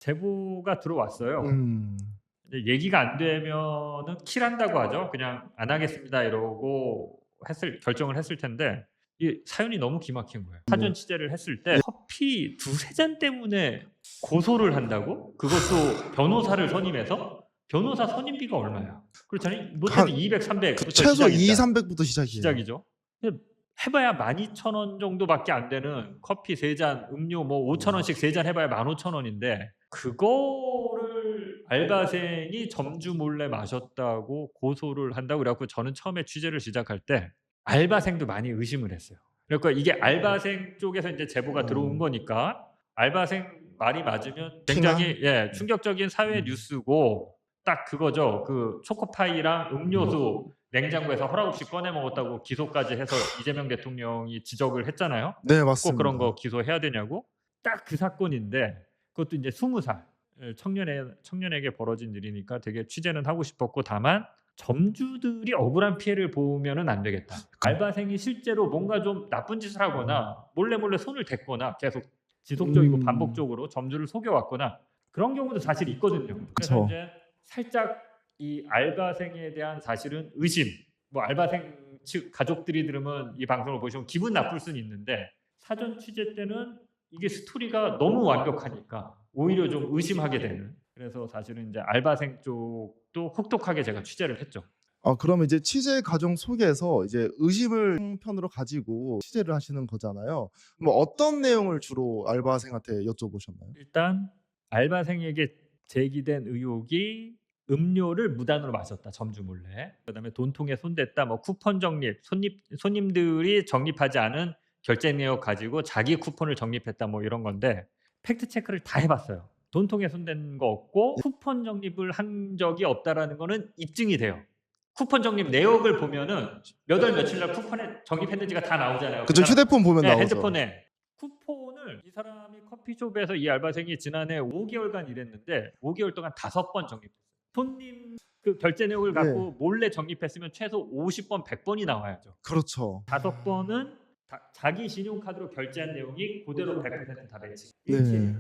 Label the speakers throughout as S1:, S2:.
S1: 제보가 들어왔어요.
S2: 음.
S1: 이제 얘기가 안 되면은 킬한다고 하죠. 그냥 "안 하겠습니다." 이러고 결정을 했을 텐데 이 사연이 너무 기막힌 거예요.
S2: 네.
S1: 사전 취재를 했을 때
S2: 네.
S1: 커피 두세 잔 때문에 고소를 한다고? 그것도 변호사를 선임해서? 변호사 선임비가 얼마야? 그렇잖아요. 못해도
S2: 한
S1: 200,
S2: 그
S1: 300 부터
S2: 최소
S1: 시작이잖아.
S2: 200-300 부터 시작이에요.
S1: 시작이죠. 근데 해 봐야 12,000원 정도밖에 안 되는 커피 3잔 음료 뭐 5,000 원씩 3잔 해 봐야 15,000 원인데 그거를 알바생이 점주 몰래 마셨다고 고소를 한다고 그래 갖고 저는 처음에 취재를 시작할 때 알바생도 많이 의심을 했어요. 그러니까 이게 알바생 쪽에서 인제 제보가 들어온
S2: 음.
S1: 거니까 알바생 말이 맞으면
S2: 티나?
S1: 굉장히 충격적인 사회
S2: 음.
S1: 뉴스고 딱 그거죠. 그 초코파이랑
S2: 음.
S1: 음료수 냉장고에서 허락 없이 꺼내 먹었다고 기소까지 해서 이재명 대통령이 지적을 했잖아요.
S2: 네
S1: 꼭 그런
S2: 맞습니다.
S1: 거 기소해야 되냐고. 딱 그 사건인데 그것도 인제 20살 청년에게 벌어진 일이니까 되게 취재는 하고 싶었고 다만 '점주들이 억울한 피해를 보면은 안 되겠다.'
S2: 그
S1: 알바생이 실제로 뭔가 좀 나쁜 짓을 하거나 몰래 손을 댔거나 계속 지속적이고
S2: 음.
S1: 반복적으로 점주를 속여 왔거나 그런 경우도 사실 있거든요. 그래서
S2: 그쵸.
S1: 인제 살짝 이 알바생에 대한 사실은 의심, 뭐 알바생 측 가족들이 들으면 이 방송을 보시면 기분 나쁠 수는 있는데 사전 취재 때는 이게 스토리가 너무 완벽하니까 오히려 좀 의심하게 되는. 그래서 사실은 인제 알바생 쪽도 혹독하게 제가 취재를 했죠.
S2: 그러면 이제 취재 과정 속에서 이제 의심을 한편으로 가지고 취재를 하시는 거잖아요. 뭐 어떤 내용을 주로 알바생한테 여쭤보셨나요?
S1: 일단 알바생에게 제기된 의혹이 음료를 무단으로 마셨다, 점주 몰래. 그다음에 돈통에 손댔다, 뭐 쿠폰 적립, 손님들이 적립하지 않은 결제 내역 가지고 자기 쿠폰을 적립했다, 뭐 이런 건데 팩트 체크를 다 해 봤어요. 돈통에 손댄 거 없고
S2: 네.
S1: 쿠폰 적립을 한 적이 없다라는 거는 입증이 돼요. 쿠폰 적립 내역을 보면은 몇 월 며칠 날 쿠폰에 적립했는지가 다 나오잖아요. 그
S2: 그쵸.
S1: 사람
S2: 휴대폰 보면 나오죠.
S1: 핸드폰에. 쿠폰을 이 사람이 커피숍에서 이 알바생이 지난해 5 개월간 일했는데 5 개월 동안 5번 적립했어요. 손님 그 결제 내역을
S2: 네.
S1: 갖고 몰래 적립했으면 최소 50 번, 100 번이 나와야죠.
S2: 그렇죠.
S1: 5 번은 자기 신용카드로 결제한 내용이 고대로 100%다 일치해요.
S2: 네.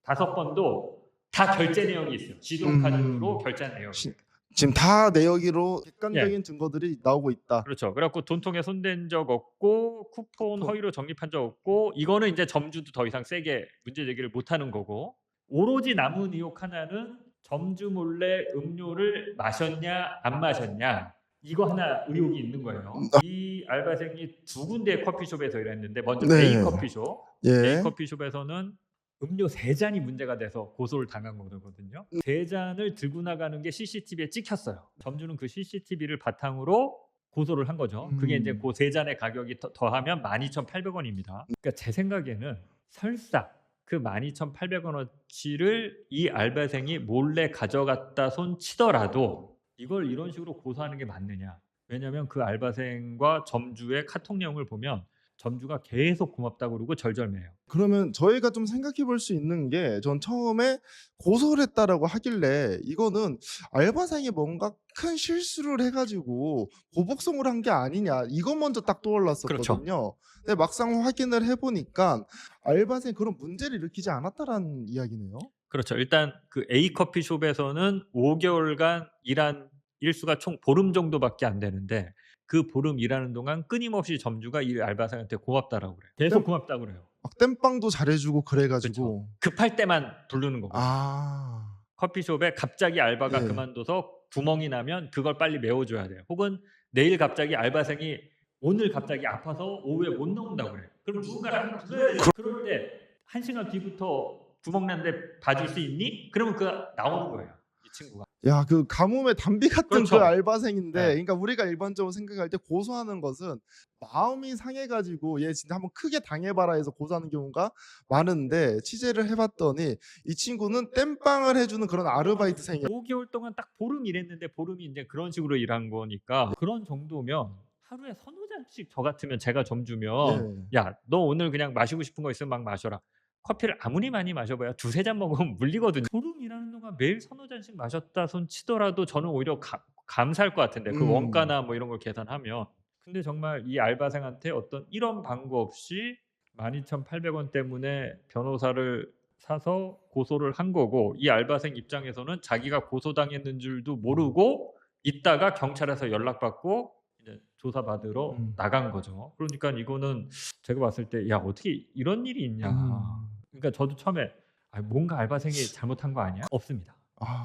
S1: 5 번도 다 결제 내역이 있어요. 신용카드로
S2: 음.
S1: 결제한 내역이.
S2: 시 지금 다 내역으로
S1: 예.
S2: 객관적인 증거들이 나오고 있다.
S1: 그렇죠. 그래 갖고 돈통에 손댄 적 없고 쿠폰
S2: 쿠폰.
S1: 허위로 적립한 적 없고 이거는 인제 점주도 더 이상 세게 문제 제기를 못 하는 거고 오로지 남은 의혹 하나는 점주 몰래 음료를 마셨냐 안 마셨냐 이거 하나 의혹이 있는 거예요. 이 알바생이 두 군데의 커피숍에서 일했는데 먼저 A
S2: 네.
S1: 커피숍. A
S2: 예.
S1: 커피숍에서는 음료 3 잔이 문제가 돼서 고소를 당한 거거든요. 3 잔을 들고 나가는 게 CCTV에 찍혔어요. 점주는 그 CCTV를 바탕으로 고소를 한 거죠. 그게 인제
S2: 음.
S1: 고 3 잔의 가격이 더하면 12,800 원입니다. 그러니까 제 생각에는 설사 그 12,800 원어치를 이 알바생이 몰래 가져갔다 손 치더라도 이걸 이런 식으로 고소하는 게 맞느냐. 왜냐하면 그 알바생과 점주의 카톡 내용을 보면 점주가 계속 고맙다고 그러고 절절매요.
S2: 그러면 저희가 좀 생각해 볼 수 있는 게 전 처음에 고소를 했다라고 하길래 이거는 '알바생이 뭔가 큰 실수를 해 가지고 보복성을 한 게 아니냐.' 이거 먼저 딱
S1: 그렇죠.
S2: 떠올랐었거든요. 근데 막상 확인을 해 보니까 '알바생이 그런 문제를 일으키지 않았다.'라는 이야기네요.
S1: 그렇죠. 일단 그 A 커피숍에서는 5 개월간 일한 일수가 총 보름 정도밖에 안 되는데 그 보름 일하는 동안 끊임없이 점주가 이 알바생한테 고맙다라고 그래요. 계속
S2: 땜
S1: 고맙다고 그래요.
S2: 막 땜빵도 잘해 주고 그래
S1: 그쵸.
S2: 가지고
S1: 급할 때만 부르는 거거든요.
S2: 아.
S1: 커피숍에 갑자기 알바가
S2: 네.
S1: 그만둬서 구멍이 나면 그걸 빨리 메워 줘야 돼요. 혹은 내일 갑자기 알바생이 오늘 갑자기 아파서 오후에 못 나온다고 그래요. 그럼 누군가를 1 명 불러야 되잖아요. 그럴 때 1 시간 뒤부터 구멍 났는데 봐줄 수 있니? 그러면 나오는 거예요, 이 친구가.
S2: 야 그 가뭄에 단비 같은 그
S1: 그렇죠.
S2: 알바생인데
S1: 예.
S2: 그러니까 우리가 일반적으로 생각할 때 고소하는 것은 마음이 상해 가지고 '얘 진짜 한번 크게 당해 봐라.' 해서 고소하는 경우가 많은데 취재를 해 봤더니 이 친구는 땜빵을 해 주는 그런 아르바이트생이야.
S1: 5 개월 동안 딱 보름 일했는데 보름이 인제 그런 식으로 일한 거니까 그런 정도면 하루에 서너 잔씩 저 같으면 제가 점주면
S2: 네.
S1: "야 너 오늘 그냥 마시고 싶은 거 있으면 막 마셔라." 커피를 아무리 많이 마셔 봐야 두세 잔 먹으면 물리거든요. 보름 일하는 동안 매일 서너 잔씩 마셨다 손 치더라도 저는 오히려 감사할 것 같은데 그
S2: 음.
S1: 원가나 뭐 이런 걸 계산하면. 근데 정말 이 알바생한테 어떤 이런 방구 없이 12,800원 때문에 변호사를 사서 고소를 한 거고 이 알바생 입장에서는 자기가 고소당했는 줄도 모르고 있다가 경찰에서 연락받고 이제 조사받으러
S2: 음.
S1: 나간 거죠. 그러니까 이거는 제가 봤을 때 '야 어떻게 이런 일이 있냐.'
S2: 음.
S1: 그러니까 저도 처음에 '아 뭔가 알바생이 잘못한 거 아니야?' 없습니다.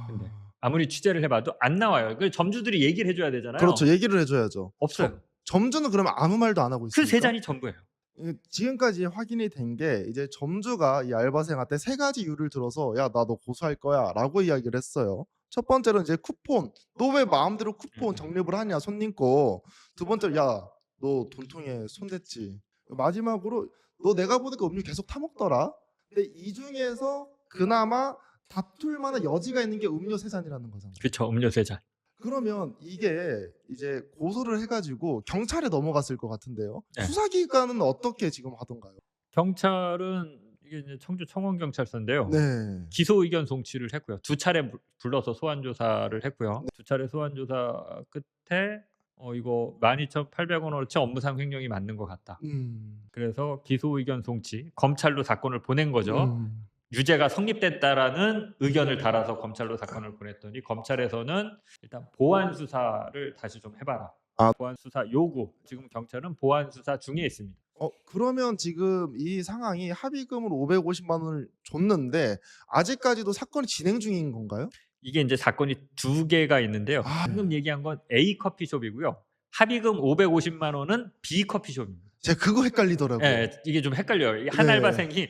S1: 근데
S2: 아.
S1: 아무리 취재를 해 봐도 안 나와요. 그 점주들이 얘기를 해 줘야 되잖아요.
S2: 그렇죠. 얘기를 해 줘야죠.
S1: 없어요.
S2: 점주는 그러면 아무 말도 안 하고
S1: 그 세
S2: 있습니까?
S1: 잔이 전부예요.
S2: 지금까지 확인이 된 게 이제 점주가 이 알바생한테 3 가지 이유를 들어서 "야 나 너 고소할 거야."라고 이야기를 했어요. 첫 번째로는 이제 쿠폰. "너 왜 마음대로 쿠폰 적립을 하냐 손님 거." 두 번째로 "야 너 돈통에 손 댔지." 마지막으로 "너 내가 보니까 음료 계속 타 먹더라." 근데 이 중에서 그나마 다툴 만한 여지가 있는 게 음료 3 잔이라는 거잖아요.
S1: 그쵸. 음료 세 잔.
S2: 그러면 이게 이제 고소를 해 가지고 경찰에 넘어갔을 것 같은데요.
S1: 네.
S2: 수사기관은 어떻게 지금 하던가요?
S1: 경찰은 이게 이제 청주 청원경찰서인데요.
S2: 네.
S1: 기소 의견 송치를 했고요. 2차례 불러서 소환 조사를 했고요.
S2: 네.
S1: 2차례 소환 조사 끝에 이거 12,800원어치 업무상 횡령이 맞는 것 같다. 그래서 기소 의견 송치, 검찰로 사건을 보낸 거죠. 유죄가 성립됐다라는 의견을 달아서 검찰로 사건을 보냈더니 검찰에서는 일단 보완 수사를 다시 좀 해봐라.
S2: 아.
S1: 보완 수사 요구. 지금 경찰은 보완 수사 중에 있습니다.
S2: 그러면 지금 이 상황이 합의금으로 550만 원을 줬는데 아직까지도 사건이 진행 중인 건가요?
S1: 이게 인제 사건이 2개가 있는데요.
S2: 아.
S1: 방금 얘기한 건 A 커피숍이고요. 합의금 550만 원은 B 커피숍입니다.
S2: 제가 그거 헷갈리더라고요.
S1: 예. 이게 좀 헷갈려요. 이 한
S2: 네.
S1: 알바생이 2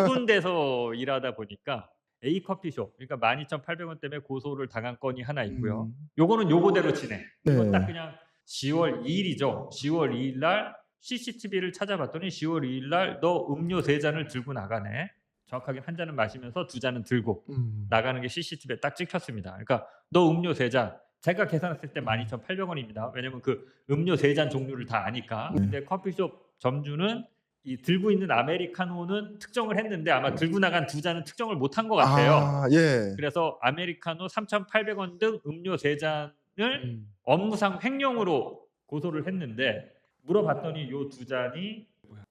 S1: 군데서 일하다 보니까 A 커피숍 그러니까 12,800원 때문에 고소를 당한 건이 하나 있고요. 요거는 요거대로 진행. 이건 딱
S2: 네.
S1: 그냥 10월 2 일이죠. 10월 2 일 날 CCTV를 찾아봤더니 10월 2 일 날 "너 음료 3 잔을 들고 나가네." 정확하게 1 잔은 마시면서 2 잔은 들고 나가는 게 CCTV에 딱 찍혔습니다. 그러니까 "너 음료 3 잔." 제가 계산했을 때 12,800원입니다. 왜냐면 그 음료 3 잔 종류를 다 아니까.
S2: 네.
S1: 근데 커피숍 점주는 이 들고 있는 아메리카노는 특정을 했는데 아마 들고 나간 2 잔은 특정을 못한 것 같아요.
S2: 아 예.
S1: 그래서 아메리카노 3,800원 등 음료 3 잔을 업무상 횡령으로 고소를 했는데 물어봤더니 요 2 잔이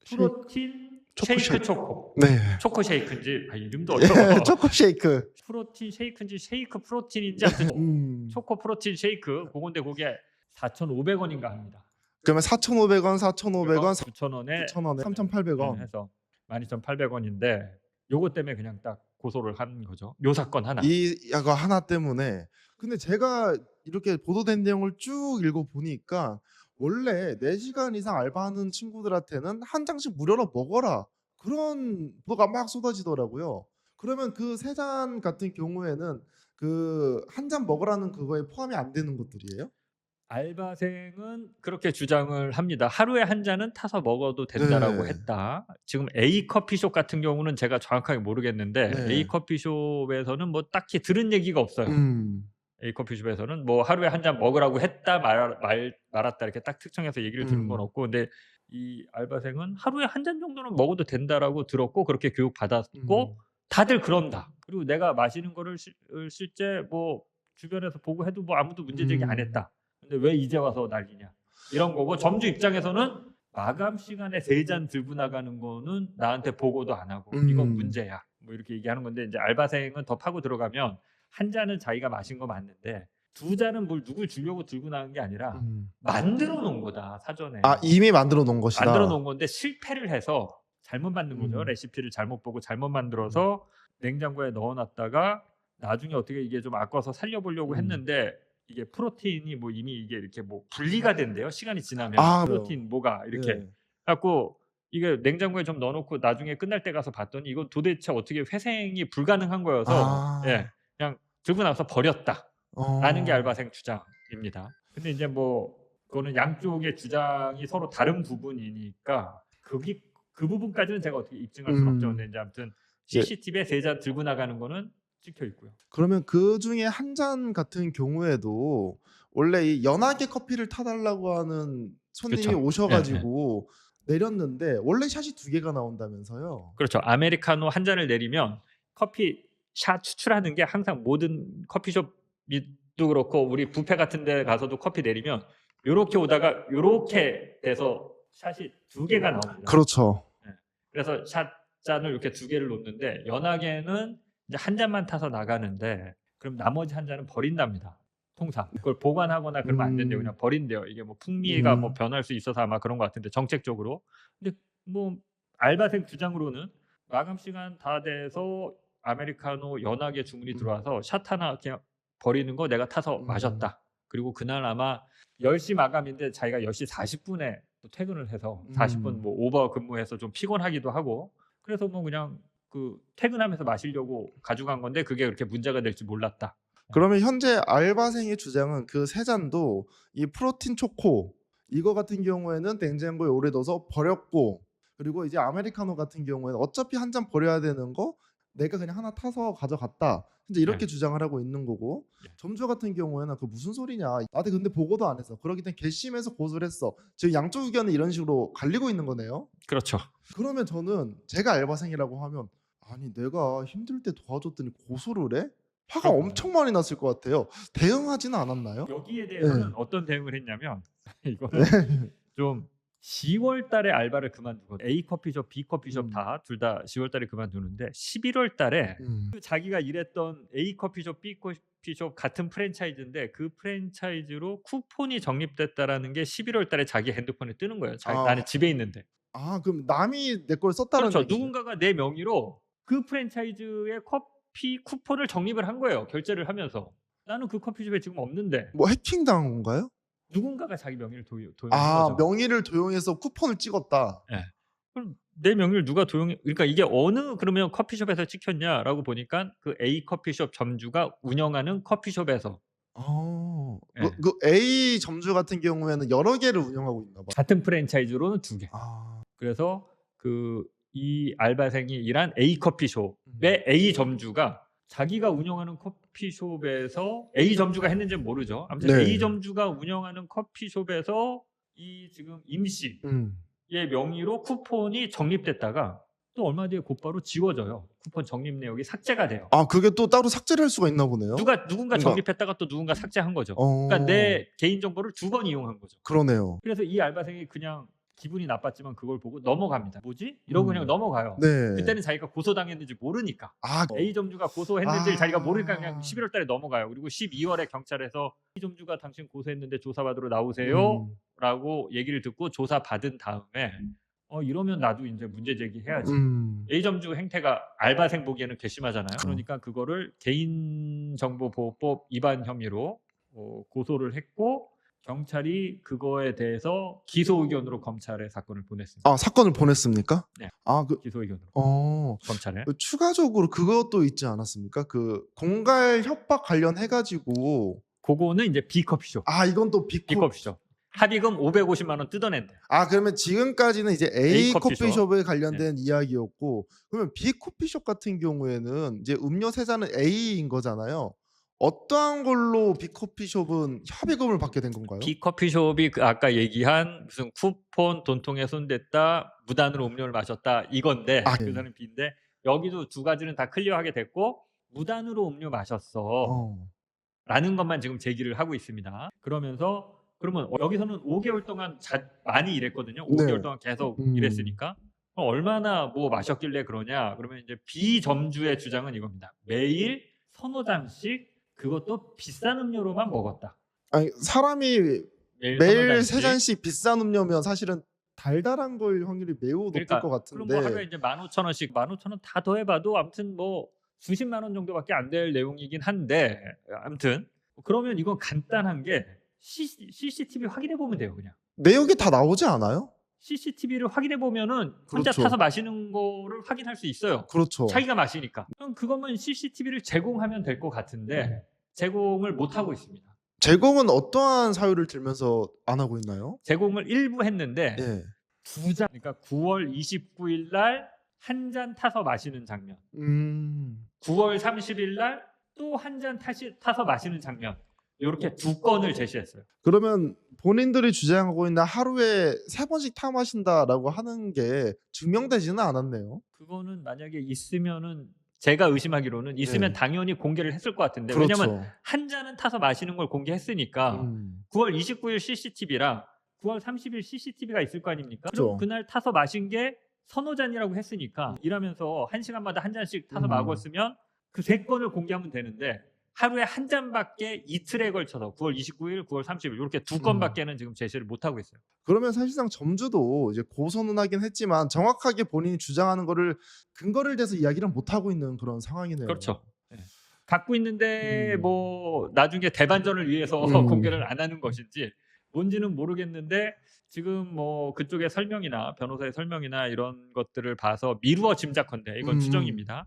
S1: 프로틴
S2: 초코
S1: 쉐이크
S2: 쉐이크.
S1: 초코.
S2: 네.
S1: 초코 쉐이크인지 이름도
S2: 예.
S1: 어려워.
S2: 초코 쉐이크.
S1: 프로틴 쉐이크인지 쉐이크 프로틴인지 아무튼 초코 프로틴 쉐이크 고건데 그게 4,500원인가 합니다.
S2: 그러면 4,500원, 4,500원,
S1: 9,000원에
S2: 9,000원에 3,800원.
S1: 해서 12,800원인데 요것 때문에 그냥 딱 고소를 한 거죠. 요 사건 하나.
S2: 이거 하나 때문에. 근데 제가 이렇게 보도된 내용을 쭉 읽어 보니까 원래 4시간 이상 알바하는 친구들한테는 한 장씩 무료로 먹어라. 그런 보도가 막 쏟아지더라고요. 그러면 그 3 잔 같은 경우에는 그 한 잔 먹으라는 그거에 포함이 안 되는 것들이에요?
S1: 알바생은 그렇게 주장을 합니다. "하루에 한 잔은 타서 먹어도 된다."라고
S2: 네.
S1: 했다. 지금 A 커피숍 같은 경우는 제가 정확하게 모르겠는데
S2: 네.
S1: A 커피숍에서는 뭐 딱히 들은 얘기가 없어요. A 커피숍에서는 뭐 "하루에 한 잔 먹으라고 했다." 말았다 이렇게 딱 특정해서 얘기를 들은 건 없고 근데 이 알바생은 "하루에 한 잔 정도는 먹어도 된다."라고 들었고 그렇게 교육받았고 다들 그런다. 그리고 "내가 마시는 거를 실제 뭐 주변에서 보고 해도 뭐 아무도 문제 제기 안 했다. 근데 왜 이제 와서 난리냐." 이런 거고 점주 입장에서는 "마감 시간에 3 잔 들고 나가는 거는 나한테 보고도 안 하고 이건 문제야." 뭐 이렇게 얘기하는 건데 인제 알바생은 더 파고 들어가면 한 잔은 자기가 마신 거 맞는데 2 잔은 뭘 누굴 주려고 들고 나간 게 아니라 만들어 놓은 거다 사전에.
S2: 아 이미 만들어 놓은 것이다.
S1: 만들어 놓은 건데 실패를 해서 잘못 만든 거죠. 레시피를 잘못 보고 잘못 만들어서 냉장고에 넣어 놨다가 나중에 어떻게 이게 좀 아까워서 살려 보려고 했는데 이게 프로틴이 뭐 이미 이게 이렇게 뭐 분리가 된대요. 시간이 지나면
S2: 아
S1: 프로틴 뭐가 이렇게
S2: 예.
S1: 갖고 이게 냉장고에 좀 넣어 놓고 나중에 끝날 때 가서 봤더니 이건 도대체 어떻게 회생이 불가능한 거여서
S2: 아.
S1: 예. 그냥 들고 나서 버렸다. 라는 게
S2: 어.
S1: 알바생 주장입니다. 근데 인제 뭐 그거는 양쪽의 주장이 서로 다른 부분이니까 그 부분까지는 제가 어떻게 입증할 수는 없죠. 근데 인제 아무튼
S2: 예.
S1: CCTV에 3 잔 들고 나가는 거는 찍혀 있고요.
S2: 그러면 그중에 한 잔 같은 경우에도 원래 이 연하게 커피를 타 달라고 하는 손님이
S1: 그쵸.
S2: 오셔
S1: 예예.
S2: 가지고 내렸는데 원래 샷이 2 개가 나온다면서요?
S1: 그렇죠. 아메리카노 한 잔을 내리면 커피 샷 추출하는 게 항상 모든 커피숍도 그렇고 우리 뷔페 같은 데 가서도 커피 내리면 요렇게 오다가 요렇게 돼서 샷이 2 개가 나옵니다.
S2: 그렇죠.
S1: 예. 그래서 샷 잔을 이렇게 두 개를 놓는데 연하게는 이제 한 잔만 타서 나가는데 그럼 나머지 한 잔은 버린답니다. 통상 그걸 보관하거나 그러면 안 된대요.
S2: 음.
S1: 그냥 버린대요. 이게 뭐 풍미가 뭐
S2: 음.
S1: 변할 수 있어서 아마 그런 것 같은데 정책적으로. 근데 뭐 알바생 주장으로는 마감 시간 다 돼서 아메리카노 연하게 주문이 들어와서 샷 하나 그냥 버리는 거 내가 타서
S2: 음.
S1: 마셨다. 그리고 그날 아마 10시 마감인데 자기가 10시 40분에 또 퇴근을 해서 40분 뭐 오버 근무해서 좀 피곤하기도 하고 그래서 뭐 그냥 그 퇴근하면서 마시려고 가져간 건데 그게 그렇게 문제가 될 줄 몰랐다.
S2: 그러면 현재 알바생의 주장은 그 세 잔도 이 프로틴 초코 이거 같은 경우에는 냉장고에 오래 둬서 버렸고 그리고 이제 아메리카노 같은 경우에는 어차피 한 잔 버려야 되는 거 내가 그냥 하나 타서 가져갔다. 현재 이렇게
S1: 네.
S2: 주장을 하고 있는 거고
S1: 네.
S2: 점주 같은 경우에는 그 무슨 소리냐. 나한테 근데 보고도 안 했어. 그러기 때문에 괘씸해서 고소를 했어. 지금 양쪽 의견은 이런 식으로 갈리고 있는 거네요.
S1: 그렇죠.
S2: 그러면 저는 제가 알바생이라고 하면 아니 내가 힘들 때 도와줬더니 고소를 해? 화가
S1: 그럼요.
S2: 엄청 많이 났을 것 같아요. 대응하지는 않았나요?
S1: 여기에 대해서는
S2: 네.
S1: 어떤 대응을 했냐면 이거는 좀 10월 달에 알바를 그만두거든요. A 커피숍, B 커피숍 다 둘 다 10월 달에 그만두는데 11월 달에 그 자기가 일했던 A 커피숍, B 커피숍 같은 프랜차이즈인데 그 프랜차이즈로 쿠폰이 적립됐다라는 게 11월 달에 자기 핸드폰에 뜨는 거예요.
S2: 아.
S1: 나는 집에 있는데.
S2: 그럼 남이 내 걸 썼다는
S1: 그렇죠.
S2: 얘기죠.
S1: 누군가가 내 명의로 그 프랜차이즈의 커피 쿠폰을 적립을 한 거예요. 결제를 하면서. 나는 그 커피숍에 지금 없는데
S2: 뭐 해킹 당한 건가요?
S1: 누군가가 자기 명의를 도용한 거죠.
S2: 명의를 도용해서 쿠폰을 찍었다.
S1: 예. 그럼 내 명의를 누가 도용해 그러니까 이게 어느 그러면 커피숍에서 찍혔냐라고 보니까 그 A 커피숍 점주가 운영하는 커피숍에서 예.
S2: 그 A 점주 같은 경우에는 여러 개를 운영하고 있나 봐요.
S1: 같은 프랜차이즈로는 2개. 그래서 그 이 알바생이 일한 A 커피숍의 A 점주가 자기가 운영하는 커피숍에서 A 점주가 했는지는 모르죠. 아무튼
S2: 네.
S1: A 점주가 운영하는 커피숍에서 이 지금 임 씨의 명의로 쿠폰이 적립됐다가 또 얼마 뒤에 곧바로 지워져요. 쿠폰 적립 내역이 삭제가 돼요.
S2: 그게 또 따로 삭제를 할 수가 있나 보네요.
S1: 누군가 적립했다가 또 누군가 삭제한 거죠.
S2: 어.
S1: 그러니까 내 개인 정보를 2번 이용한 거죠.
S2: 그러네요.
S1: 그래서 이 알바생이 그냥 기분이 나빴지만 그걸 보고 넘어갑니다. 뭐지? 이러고 그냥 넘어가요.
S2: 네.
S1: 그때는 자기가 고소당했는지 모르니까.
S2: 아,
S1: A 점주가 고소했는지를 자기가 모르니까 그냥
S2: 아.
S1: 11월 달에 넘어가요. 그리고 12월에 경찰에서 A 점주가 당신 고소했는데 조사받으러 나오세요. 라고 얘기를 듣고 조사받은 다음에 이러면 나도 이제 문제 제기해야지. A 점주 행태가 알바생 보기에는 괘씸하잖아요. 그러니까 그거를 개인정보보호법 위반 혐의로 고소를 했고 경찰이 그거에 대해서 기소 의견으로 검찰에 사건을 보냈습니다.
S2: 사건을 보냈습니까?
S1: 네. 기소 의견으로 검찰에.
S2: 추가적으로 그것도 있지 않았습니까? 그 공갈 협박 관련해 가지고
S1: 그거는 이제 B 커피숍.
S2: 이건 또 B
S1: 커피숍. 합의금 550만 원 뜯어낸대.
S2: 그러면 지금까지는 이제 A
S1: A 커피숍.
S2: 커피숍에 관련된 이야기였고 그러면 B 커피숍 같은 경우에는 이제 음료 세 잔은 A인 거잖아요. 어떠한 걸로 B 커피숍은 협의금을 받게 된 건가요?
S1: B 커피숍이 아까 얘기한 무슨 쿠폰 돈통에 손댔다, 무단으로 음료를 마셨다 이건데
S2: 네.
S1: 그거는 B인데 여기도 두 가지는 다 클리어하게 됐고 무단으로 음료 마셨어. 라는 것만 지금 제기를 하고 있습니다. 그러면 여기서는 5개월 동안 많이 일했거든요. 5개월 동안 계속 일했으니까 얼마나 뭐 마셨길래 그러냐? 그러면 이제 B 점주의 주장은 이겁니다. 매일 서너 잔씩 그것도 비싼 음료로만 먹었다.
S2: 사람이
S1: 매일
S2: 매일 세 잔씩 비싼 음료면 사실은 달달한 거일 확률이 매우 높을 것
S1: 그럼
S2: 같은데.
S1: 뭐 하루에 이제 15,000원씩 15,000원 다 더해봐도 아무튼 뭐 수십만 원 정도밖에 안 될 내용이긴 한데 아무튼 그러면 이건 간단한 게 CCTV 확인해 보면 돼요. 그냥
S2: 내역이 다 나오지 않아요?
S1: CCTV를 확인해 보면은 혼자
S2: 그렇죠.
S1: 타서 마시는 거를 확인할 수 있어요.
S2: 그렇죠.
S1: 자기가 마시니까. 그럼 그것만 CCTV를 제공하면 될 것 같은데 제공을 못 하고 있습니다.
S2: 제공은 어떠한 사유를 들면서 안 하고 있나요?
S1: 제공을 일부 했는데
S2: 예.
S1: 2잔 그러니까 9월 29일 날 한 잔 타서 마시는 장면. 9월 30일 날 또 한 잔 타서 마시는 장면. 이렇게 2건을 제시했어요.
S2: 그러면 본인들이 주장하고 있는 하루에 3번씩 타 마신다라고 하는 게 증명되지는 않았네요.
S1: 그거는 만약에 있으면은 제가 의심하기로는 있으면
S2: 네.
S1: 당연히 공개를 했을 것 같은데
S2: 그렇죠.
S1: 왜냐면 한 잔은 타서 마시는 걸 공개했으니까 9월 29일 CCTV랑 9월 30일 CCTV가 있을 거 아닙니까?
S2: 그렇죠.
S1: 그럼 그날 타서 마신 게 선호잔이라고 했으니까 일하면서 1시간마다 한 잔씩 타서
S2: 음.
S1: 마셨으면 그 3건을 공개하면 되는데 하루에 한 잔밖에 이틀에 걸쳐서 9월 29일, 9월 30일 이렇게 2건밖에는 지금 제시를 못 하고 있어요.
S2: 그러면 사실상 점주도 이제 고소는 하긴 했지만 정확하게 본인이 주장하는 거를 근거를 대서 이야기를 못 하고 있는 그런 상황이네요.
S1: 그렇죠. 예. 갖고 있는데 뭐 나중에 대반전을 위해서 공개를 안 하는 것인지 뭔지는 모르겠는데 지금 뭐 그쪽의 설명이나 변호사의 설명이나 이런 것들을 봐서 미루어 짐작컨대 이건 추정입니다.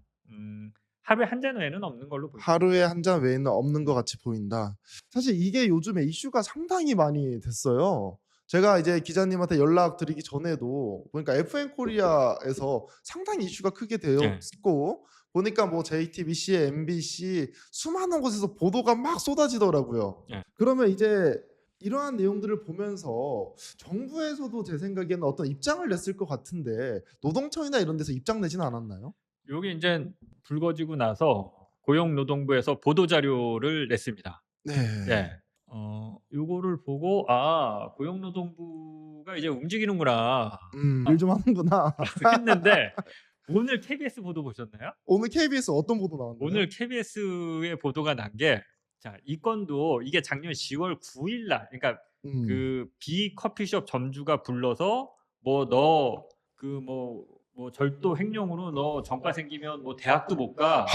S1: 하루에 한 잔 외에는 없는 걸로 보입니다.
S2: 하루에 한 잔 외에는 없는 것 같이 보인다. 사실 이게 요즘에 이슈가 상당히 많이 됐어요. 제가 이제 기자님한테 연락드리기 전에도 보니까 FN 코리아에서 상당히 이슈가 크게 되었고 보니까 뭐 JTBC, MBC 수많은 곳에서 보도가 막 쏟아지더라고요.
S1: 네.
S2: 그러면 이제 이러한 내용들을 보면서 정부에서도 제 생각에는 어떤 입장을 냈을 것 같은데 노동청이나 이런 데서 입장 내지는 않았나요?
S1: 요게 이제 불거지고 나서 고용노동부에서 보도 자료를 냈습니다.
S2: 네.
S1: 예. 요거를 보고 고용노동부가 이제 움직이는구나
S2: 일 좀 하는구나.
S1: 했는데 오늘 KBS 보도 보셨나요?
S2: 오늘 KBS 어떤 보도 나왔나요?
S1: 오늘 KBS의 보도가 난 게 자, 이 건도 이게 작년 10월 9일 날 그러니까 그 비커피숍 점주가 불러서 뭐 너 그 뭐 절도 횡령으로 너 정과 생기면 뭐 대학도 못 가.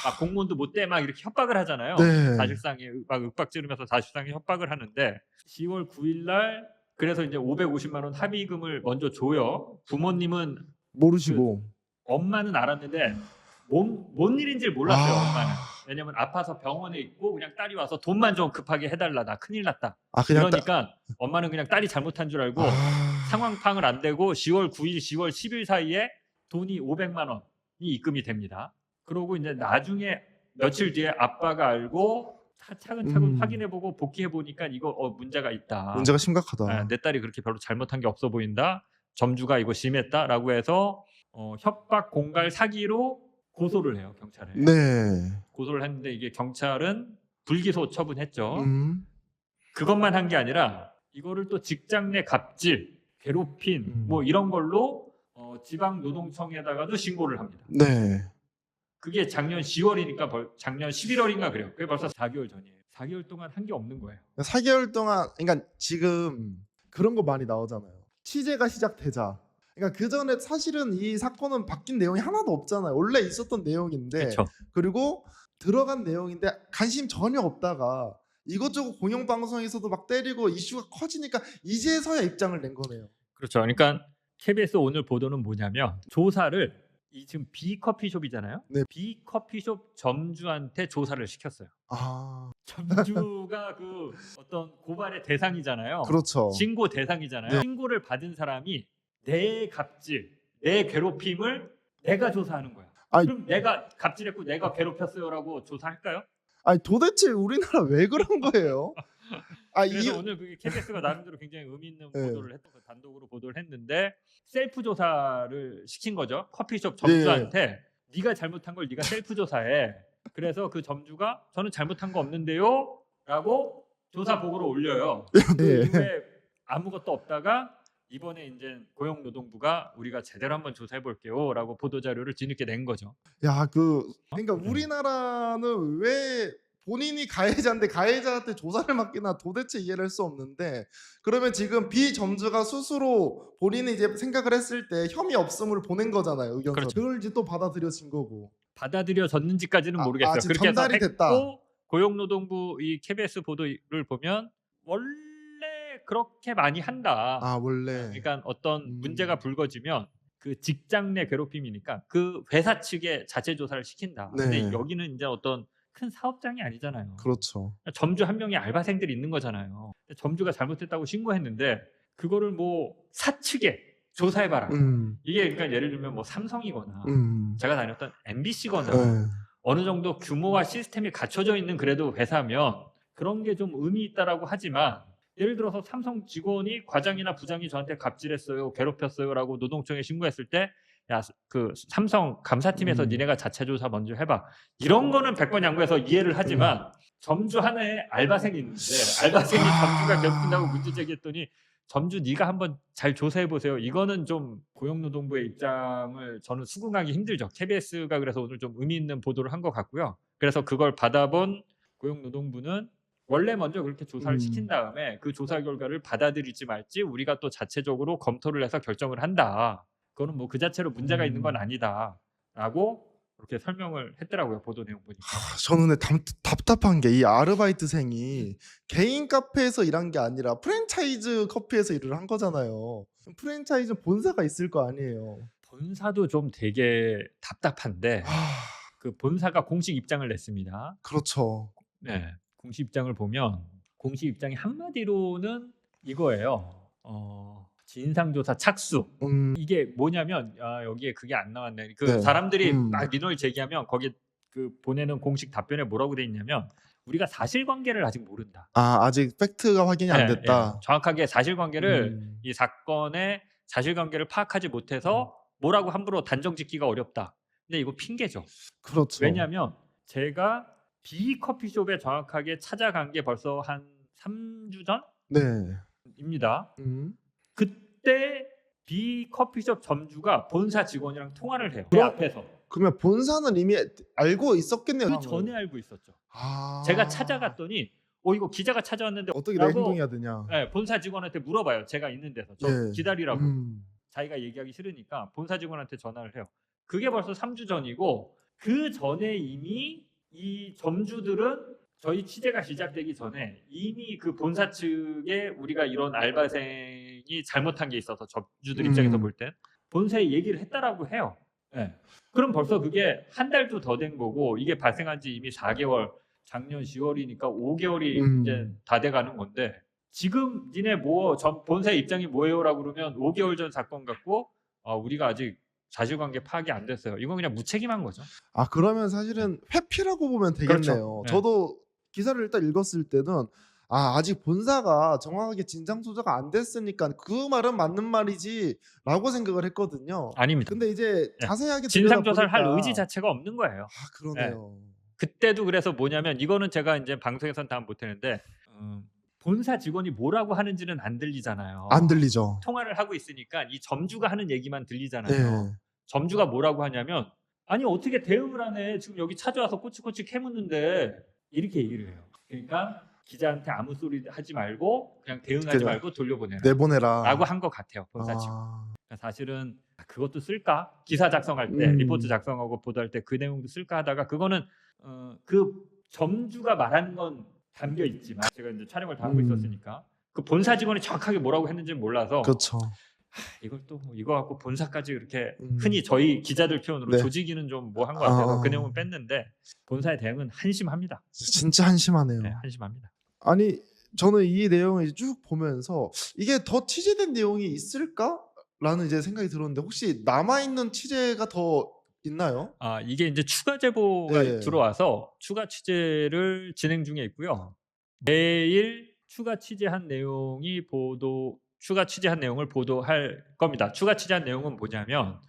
S1: 막 공무원도 못 돼 막 이렇게 협박을 하잖아요.
S2: 네.
S1: 사실상에 막 윽박 지르면서 사실상에 협박을 하는데 10월 9일 날 그래서 이제 550만 원 합의금을 먼저 줘요. 부모님은
S2: 모르시고.
S1: 엄마는 알았는데 뭔 일인지를 몰랐어요. 엄마는. 왜냐면 아파서 병원에 있고 그냥 딸이 와서 돈만 좀 급하게 해달라 나 큰일 났다.
S2: 그냥
S1: 그러니까 엄마는 그냥 딸이 잘못한 줄 알고 상황 파악을 안 되고 10월 9일, 10월 10일 사이에 돈이 500만 원이 입금이 됩니다. 그러고 이제 나중에 며칠 뒤에 아빠가 알고 차근차근 확인해보고 복귀해보니까 이거 문제가 있다.
S2: 문제가 심각하다.
S1: 내 딸이 그렇게 별로 잘못한 게 없어 보인다. 점주가 이거 심했다라고 해서 협박 공갈 사기로 고소를 해요 경찰에.
S2: 네.
S1: 고소를 했는데 이게 경찰은 불기소 처분했죠.
S2: 음.
S1: 그것만 한 게 아니라 이거를 또 직장 내 갑질, 괴롭힘 뭐 이런 걸로 지방노동청에다가도 신고를 합니다.
S2: 네.
S1: 그게 작년 10월이니까 작년 11월인가 그래요. 그게 벌써 4개월 전이에요. 4개월 동안 한 게 없는 거예요.
S2: 4개월 동안 그러니까 지금 그런 거 많이 나오잖아요. 취재가 시작되자. 그러니까 그 전에 사실은 이 사건은 바뀐 내용이 하나도 없잖아요. 원래 있었던 내용인데
S1: 그렇죠.
S2: 그리고 들어간 내용인데 관심 전혀 없다가 이것저것 공영방송에서도 막 때리고 이슈가 커지니까 이제서야 입장을 낸 거네요.
S1: 그렇죠. 그러니까 KBS 오늘 보도는 뭐냐면 조사를 이 지금 비커피숍이잖아요.
S2: 네.
S1: 비커피숍 점주한테 조사를 시켰어요. 점주가 그 어떤 고발의 대상이잖아요.
S2: 그렇죠.
S1: 신고 대상이잖아요.
S2: 네.
S1: 신고를 받은 사람이 내 갑질, 내 괴롭힘을 내가 조사하는 거야. 그럼 내가 갑질했고 내가 괴롭혔어요라고 조사할까요?
S2: 도대체 우리나라 왜 그런 거예요?
S1: 그래서 오늘 그게 KBS가 나름대로 굉장히 의미 있는 보도를 했던 거 단독으로 보도를 했는데 셀프 조사를 시킨 거죠. 커피숍 점주한테 네가 잘못한 걸 네가 셀프 조사해. 그래서 그 점주가 저는 잘못한 거 없는데요라고 조사 보고를 올려요. 그 이후에 아무것도 없다가 이번에 이제 고용노동부가 우리가 제대로 한번 조사해 볼게요라고 보도 자료를 뒤늦게 낸 거죠.
S2: 그러니까 우리나라는 왜 본인이 가해자인데 가해자한테 조사를 맡기나 도대체 이해를 할 수 없는데 그러면 지금 비점주가 스스로 본인이 이제 생각을 했을 때 혐의 없음을 보낸 거잖아요. 의견서.
S1: 그렇죠.
S2: 그걸 이제 또 받아들여진 거고.
S1: 받아들여졌는지까지는 모르겠어요.
S2: 지금
S1: 그렇게 해서
S2: 전달이 됐다.
S1: 했고 고용노동부 이 KBS 보도를 보면 원래 그렇게 많이 한다.
S2: 원래.
S1: 그러니까 어떤 문제가 불거지면 그 직장 내 괴롭힘이니까 그 회사 측에 자체 조사를 시킨다. 근데 여기는 이제 어떤 큰 사업장이 아니잖아요.
S2: 그렇죠.
S1: 점주 한 명의 알바생들이 있는 거잖아요. 점주가 잘못했다고 신고했는데 그거를 뭐 사측에 조사해봐라. 이게 그러니까 예를 들면 뭐 삼성이거나 제가 다녔던 MBC거나 어느 정도 규모와 시스템이 갖춰져 있는 그래도 회사면 그런 게 좀 의미 있다라고 하지만 예를 들어서 삼성 직원이 과장이나 부장이 저한테 갑질했어요, 괴롭혔어요라고 노동청에 신고했을 때 야, 그 삼성 감사팀에서 니네가 자체 조사 먼저 해봐. 이런 거는 백번양보해서 이해를 하지만 점주 하나에 알바생이 있는데 알바생이 점주가 괴롭힌다고 문제 제기했더니 점주 네가 한번 잘 조사해 보세요. 이거는 좀 고용노동부의 입장을 저는 수긍하기 힘들죠. KBS가 그래서 오늘 좀 의미 있는 보도를 한 것 같고요. 그래서 그걸 받아본 고용노동부는 원래 먼저 그렇게 조사를 시킨 다음에 그 조사 결과를 받아들일지 말지 우리가 또 자체적으로 검토를 해서 결정을 한다. 그거는 뭐 그 자체로 문제가 있는 건 아니다라고 그렇게 설명을 했더라고요. 보도 내용 보니까.
S2: 저는 근데 답답한 게 이 아르바이트생이 개인 카페에서 일한 게 아니라 프랜차이즈 커피에서 일을 한 거잖아요. 프랜차이즈 본사가 있을 거 아니에요.
S1: 본사도 좀 되게 답답한데
S2: 아,
S1: 그 본사가 공식 입장을 냈습니다.
S2: 그렇죠.
S1: 네, 공식 입장을 보면 공식 입장이 한마디로는 이거예요. 진상조사 착수. 이게 뭐냐면 여기에 그게 안 나왔네. 그
S2: 네.
S1: 사람들이 막 민원을 제기하면 거기 그 보내는 공식 답변에 뭐라고 돼 있냐면 우리가 사실관계를 아직 모른다.
S2: 아직 팩트가 확인이 안
S1: 예,
S2: 됐다.
S1: 예. 정확하게 사실관계를 이 사건의 사실관계를 파악하지 못해서 뭐라고 함부로 단정짓기가 어렵다. 근데 이거 핑계죠.
S2: 그렇죠.
S1: 왜냐하면 제가 B 커피숍에 정확하게 찾아간 게 벌써 한 3주
S2: 네.
S1: 전입니다.
S2: 음.
S1: 그때 B 커피숍 점주가 본사 직원이랑 통화를 해요. 제 앞에서.
S2: 그러면 본사는 이미 알고 있었겠네요.
S1: 그 전에 알고 있었죠.
S2: 아.
S1: 제가 찾아갔더니 이거 기자가 찾아왔는데
S2: 어떻게 내 행동해야 되냐.
S1: 네, 본사 직원한테 물어봐요. 제가 있는 데서. 저
S2: 예.
S1: 기다리라고. 자기가 얘기하기 싫으니까 본사 직원한테 전화를 해요. 그게 벌써 3주 전이고 그 전에 이미 이 점주들은 저희 취재가 시작되기 전에 이미 그 본사 측에 우리가 이런 알바생이 잘못한 게 있어서 점주들 입장에서 볼 땐 본사에 얘기를 했다라고 해요. 네. 그럼 벌써 그게 한 달도 더 된 거고 이게 발생한 지 이미 4개월, 작년 10월이니까 5개월이 이제 다 돼가는 건데 지금 니네 본사의 입장이 뭐예요라고 그러면 5개월 전 사건 같고 우리가 아직 사실관계 파악이 안 됐어요. 이건 그냥 무책임한 거죠.
S2: 그러면 사실은 회피라고 보면 되겠네요.
S1: 그렇죠. 네.
S2: 저도 기사를 일단 읽었을 때는 아직 본사가 정확하게 진상 조사가 안 됐으니까 그 말은 맞는 말이지라고 생각을 했거든요.
S1: 아닙니다.
S2: 근데 이제
S1: 네.
S2: 자세하게
S1: 진상 조사를 할
S2: 들여다보니까
S1: 의지 자체가 없는 거예요.
S2: 그러네요.
S1: 그때도 그래서 뭐냐면 이거는 제가 이제 방송에선 다 못 했는데 본사 직원이 뭐라고 하는지는 안 들리잖아요.
S2: 안 들리죠.
S1: 통화를 하고 있으니까 이 점주가 하는 얘기만 들리잖아요.
S2: 네.
S1: 점주가 뭐라고 하냐면 아니 어떻게 대응을 하네. 지금 여기 찾아와서 꼬치꼬치 캐묻는데 이렇게 얘기를 해요. 그러니까 기자한테 아무 소리 하지 말고 그냥 대응하지 말고 돌려보내라.
S2: 내보내라.
S1: 라고 한 것 같아요. 본사 측. 그러니까 사실은 그것도 쓸까? 기사 작성할 때 리포트 작성하고 보도할 때 그 내용도 쓸까 하다가 그거는 그 점주가 말하는 건 담겨 있지만 제가 이제 촬영을 다 하고 있었으니까 그 본사 직원이 정확하게 뭐라고 했는지 몰라서
S2: 그렇죠.
S1: 이걸 또 이거 갖고 본사까지 이렇게 흔히 저희 기자들 표현으로
S2: 네.
S1: 조지기는 좀 뭐 한 것 같아서 그 내용은 뺐는데 본사의 대응은 한심합니다.
S2: 진짜 한심하네요.
S1: 네, 한심합니다.
S2: 아니 저는 이 내용을 쭉 보면서 이게 더 취재된 내용이 있을까라는 이제 생각이 들었는데 혹시 남아 있는 취재가 더 있나요?
S1: 이게 이제 추가 제보가
S2: 네.
S1: 들어와서 추가 취재를 진행 중에 있고요. 내일 추가 취재한 내용을 보도할 겁니다. 추가 취재한 내용은 뭐냐면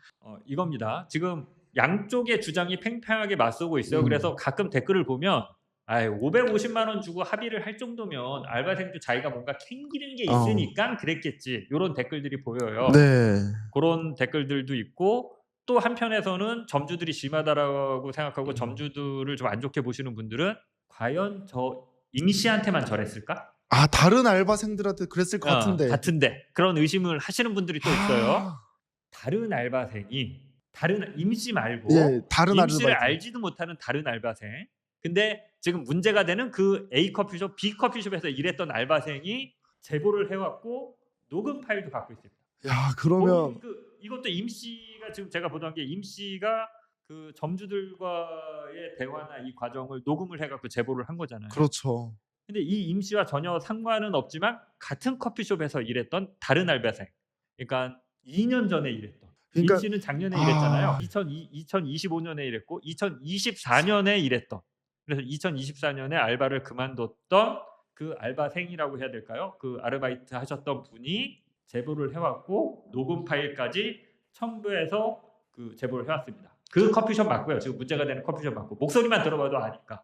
S1: 이겁니다. 지금 양쪽의 주장이 팽팽하게 맞서고 있어요. 그래서 가끔 댓글을 보면 550만 원 주고 합의를 할 정도면 알바생도 자기가 뭔가 캥기는 게 있으니까 그랬겠지. 이런 댓글들이 보여요.
S2: 네.
S1: 그런 댓글들도 있고 또 한편에서는 점주들이 심하다라고 생각하고 점주들을 좀 안 좋게 보시는 분들은 과연 저 임씨한테만 저랬을까?
S2: 다른 알바생들한테 그랬을 것 같은데.
S1: 그런 의심을 하시는 분들이 또 있어요. 다른 알바생이 다른 임씨 말고
S2: 다른
S1: 임씨를
S2: 아르바이트.
S1: 알지도 못하는 다른 알바생. 근데 지금 문제가 되는 그 A 커피숍, B 커피숍에서 일했던 알바생이 제보를 해왔고 녹음 파일도 갖고 있습니다.
S2: 그러면
S1: 이것도 임씨가 지금 제가 보도한 게 임씨가 그 점주들과의 대화나 이 과정을 녹음을 해갖고 제보를 한 거잖아요.
S2: 그렇죠.
S1: 근데 이 임씨와 전혀 상관은 없지만 같은 커피숍에서 일했던 다른 알바생. 그러니까 2년 전에 일했던. 임씨는 작년에 일했잖아요. 2025년에 일했고 2024년에 일했던. 그래서 2024년에 알바를 그만뒀던 그 알바생이라고 해야 될까요? 그 아르바이트 하셨던 분이 제보를 해왔고 녹음 파일까지 첨부해서 그 제보를 해왔습니다. 그 커피숍 맞고요. 지금 문제가 되는 커피숍 맞고 목소리만 들어봐도 아니까.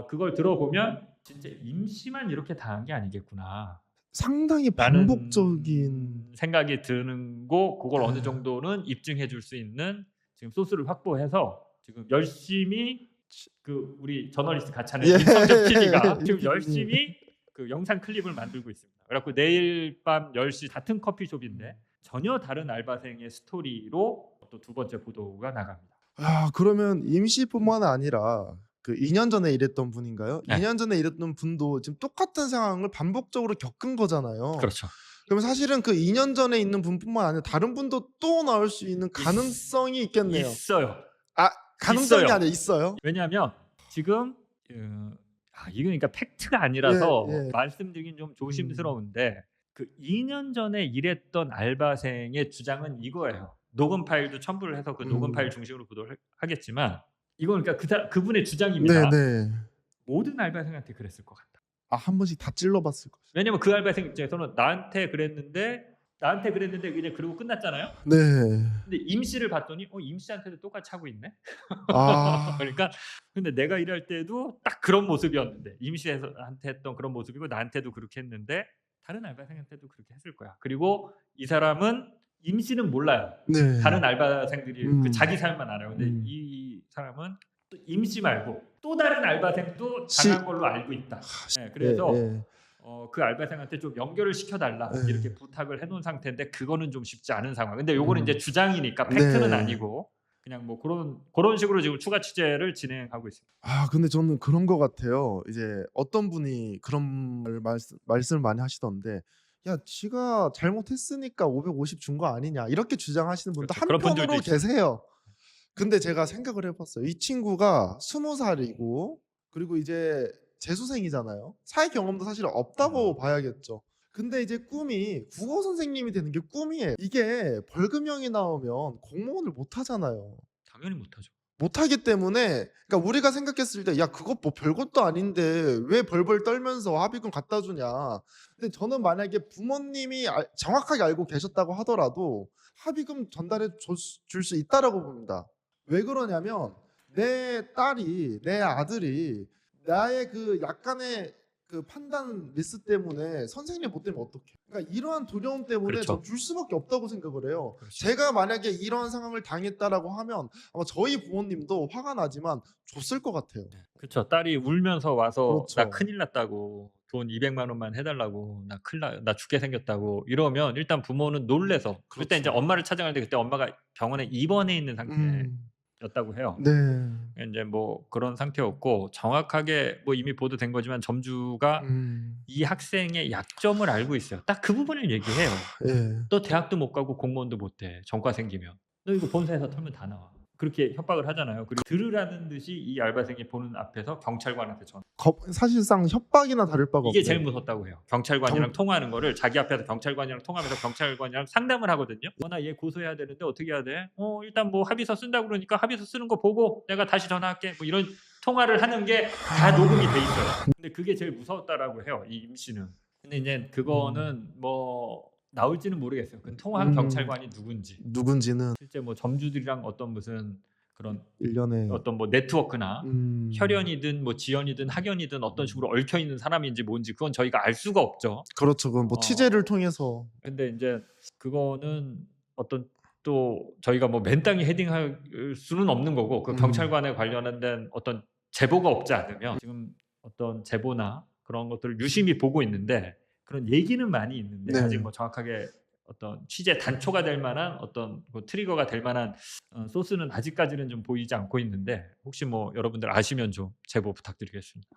S1: 그걸 들어보면 진짜 임씨만 이렇게 당한 게 아니겠구나.
S2: 상당히
S1: 라는
S2: 반복적인
S1: 생각이 드는 거 그걸 어느
S2: 예.
S1: 정도는 입증해 줄 수 있는 지금 소스를 확보해서 지금 열심히 그 우리 저널리스트 같이 하는
S2: 예.
S1: 임성정 PD가
S2: 임
S1: 지금
S2: PD님.
S1: 열심히 그 영상 클립을 만들고 있습니다. 그래 갖고 내일 밤 10시 같은 커피숍인데 전혀 다른 알바생의 스토리로 또 두 번째 보도가 나갑니다.
S2: 아 그러면 임 씨뿐만 아니라 그 2년 전에 일했던 분인가요? 2
S1: 네.
S2: 년 전에 일했던 분도 지금 똑같은 상황을 반복적으로 겪은 거잖아요.
S1: 그렇죠.
S2: 그러면 사실은 그 2년 전에 있는 분뿐만 아니라 다른 분도 또 나올 수 있는 가능성이 있겠네요.
S1: 있어요.
S2: 아 가능성이
S1: 있어요.
S2: 아니라 있어요?
S1: 왜냐하면 지금 이거 그러니까 팩트가
S2: 예
S1: 아니라서
S2: 예.
S1: 말씀드리긴 좀 조심스러운데 그 2년 전에 일했던 알바생의 주장은 이거예요. 녹음 파일도 첨부를 해서 그 녹음 파일 중심으로 보도를 하겠지만 이건 그러니까 그분의 주장입니다.
S2: 네네.
S1: 모든 알바생한테 그랬을 것 같다.
S2: 아 한 번씩 다 찔러 봤을 것이다.
S1: 왜냐면 그 알바생 입장에서는 나한테 그랬는데 그냥 그러고 끝났잖아요.
S2: 네.
S1: 근데 임 씨를 봤더니 임 씨한테도 똑같이 하고 있네.
S2: 아.
S1: 그러니까 근데 내가 일할 때도 딱 그런 모습이었는데 임 씨한테 했던 그런 모습이고 나한테도 그렇게 했는데 다른 알바생한테도 그렇게 했을 거야. 그리고 이 사람은 임 씨는 몰라요.
S2: 네.
S1: 다른 알바생들이 그 자기 삶만 알아요. 근데
S2: 음.
S1: 이 사람은 또 임 씨 말고 또 다른 알바생도
S2: 시
S1: 당한 걸로 알고 있다. 네,
S2: 예
S1: 그래서
S2: 예.
S1: 그 알바생한테 좀 연결을 시켜달라
S2: 예.
S1: 이렇게 부탁을 해놓은 상태인데 그거는 좀 쉽지 않은 상황. 근데 요거는
S2: 음.
S1: 이제 주장이니까 팩트는
S2: 네.
S1: 아니고 그냥 뭐 그런 식으로 지금 추가 취재를 진행하고 있습니다.
S2: 아 근데 저는 그런 것 같아요. 이제 어떤 분이 그런 말씀을 많이 하시던데 "야 지가 잘못했으니까 550 준 거 아니냐." 이렇게 주장하시는 분도
S1: 그렇죠. 그런 분들도
S2: 한편으로
S1: 있어요.
S2: 계세요. 근데 제가 생각을 해 봤어요. 이 친구가 20 살이고 그리고 이제 재수생이잖아요. 사회 경험도 사실 없다고 봐야겠죠. 근데 이제 꿈이 국어 선생님이 되는 게 꿈이에요. 이게 벌금형이 나오면 공무원을 못 하잖아요.
S1: 당연히 못하죠.
S2: 못 하기 때문에 그러니까 우리가 생각했을 때 '야 그거 뭐 별것도 아닌데 왜 벌벌 떨면서 합의금 갖다 주냐.' 근데 저는 만약에 부모님이 정확하게 알고 계셨다고 하더라도 합의금 전달해 줄 수 있다라고 봅니다. 왜 그러냐면 내 딸이 내 아들이 나의 그 약간의 그 판단 미스 때문에 선생님이 못 되면 어떡해. 그러니까 이러한 두려움 때문에 전
S1: 그렇죠.
S2: 줄 수밖에 없다고 생각을 해요.
S1: 그렇죠.
S2: 제가 만약에 이런 상황을 당했다라고 하면 아마 저희 부모님도 화가 나지만 줬을 것 같아요.
S1: 그렇죠. 딸이 울면서 와서 나
S2: 그렇죠.
S1: 큰일 났다고 돈 200만 원만 해달라고 나 죽게 생겼다고 이러면 일단 부모는 놀래서 그때 이제
S2: 그렇죠.
S1: 엄마를 찾아가는데 그때 엄마가 병원에 입원해 있는
S2: 음.
S1: 상태였다고 해요.
S2: 네.
S1: 인제 뭐 그런 상태였고 정확하게 뭐 이미 보도된 거지만 점주가
S2: 음.
S1: 이 학생의 약점을 알고 있어요. 딱 그 부분을 얘기해요.
S2: 예.
S1: "너 대학도 못 가고 공무원도 못 돼. 전과 생기면. 너 이거 본사에서 털면 다 나와." 그렇게 협박을 하잖아요. 그리고 들으라는 듯이 이 알바생이 보는 앞에서 경찰관한테 전화.
S2: 사실상 협박이나 다를 바가
S1: 이게
S2: 없네요.
S1: 제일 무섭다고 해요. 경찰관이랑
S2: 경
S1: 통화하는 거를 자기 앞에서 경찰관이랑 통화하면서 경찰관이랑 상담을 하거든요. "나 얘 고소해야 되는데 어떻게 해야 돼?" 일단 뭐 합의서 쓴다고 그러니까 합의서 쓰는 거 보고 내가 다시 전화할게." 뭐 이런 통화를 하는 게 다 녹음이 돼 있어요. 근데 그게 제일 무서웠다라고 해요, 이 임 씨는. 근데 인제 그거는 뭐 나올지는 모르겠어요. 그 통화한 경찰관이 누군지.
S2: 누군지는
S1: 실제 뭐 점주들이랑 어떤 무슨 그런
S2: 1 년에
S1: 어떤 뭐 네트워크나
S2: 음.
S1: 혈연이든 뭐 지연이든 학연이든 어떤 식으로 얽혀 있는 사람인지 뭔지 그건 저희가 알 수가 없죠.
S2: 그렇죠. 그건 뭐 취재를 통해서
S1: 근데 인제 그거는 어떤 또 저희가 뭐 맨땅에 헤딩할 수는 없는 거고 그
S2: 음.
S1: 경찰관에 관련된 어떤 제보가 없지 않으면 지금 어떤 제보나 그런 것들을 유심히 보고 있는데 그런 얘기는 많이 있는데
S2: 네.
S1: 아직 뭐 정확하게 어떤 취재 단초가 될 만한 어떤 뭐 트리거가 될 만한 소스는 아직까지는 좀 보이지 않고 있는데 혹시 뭐 여러분들 아시면 좀 제보 부탁드리겠습니다.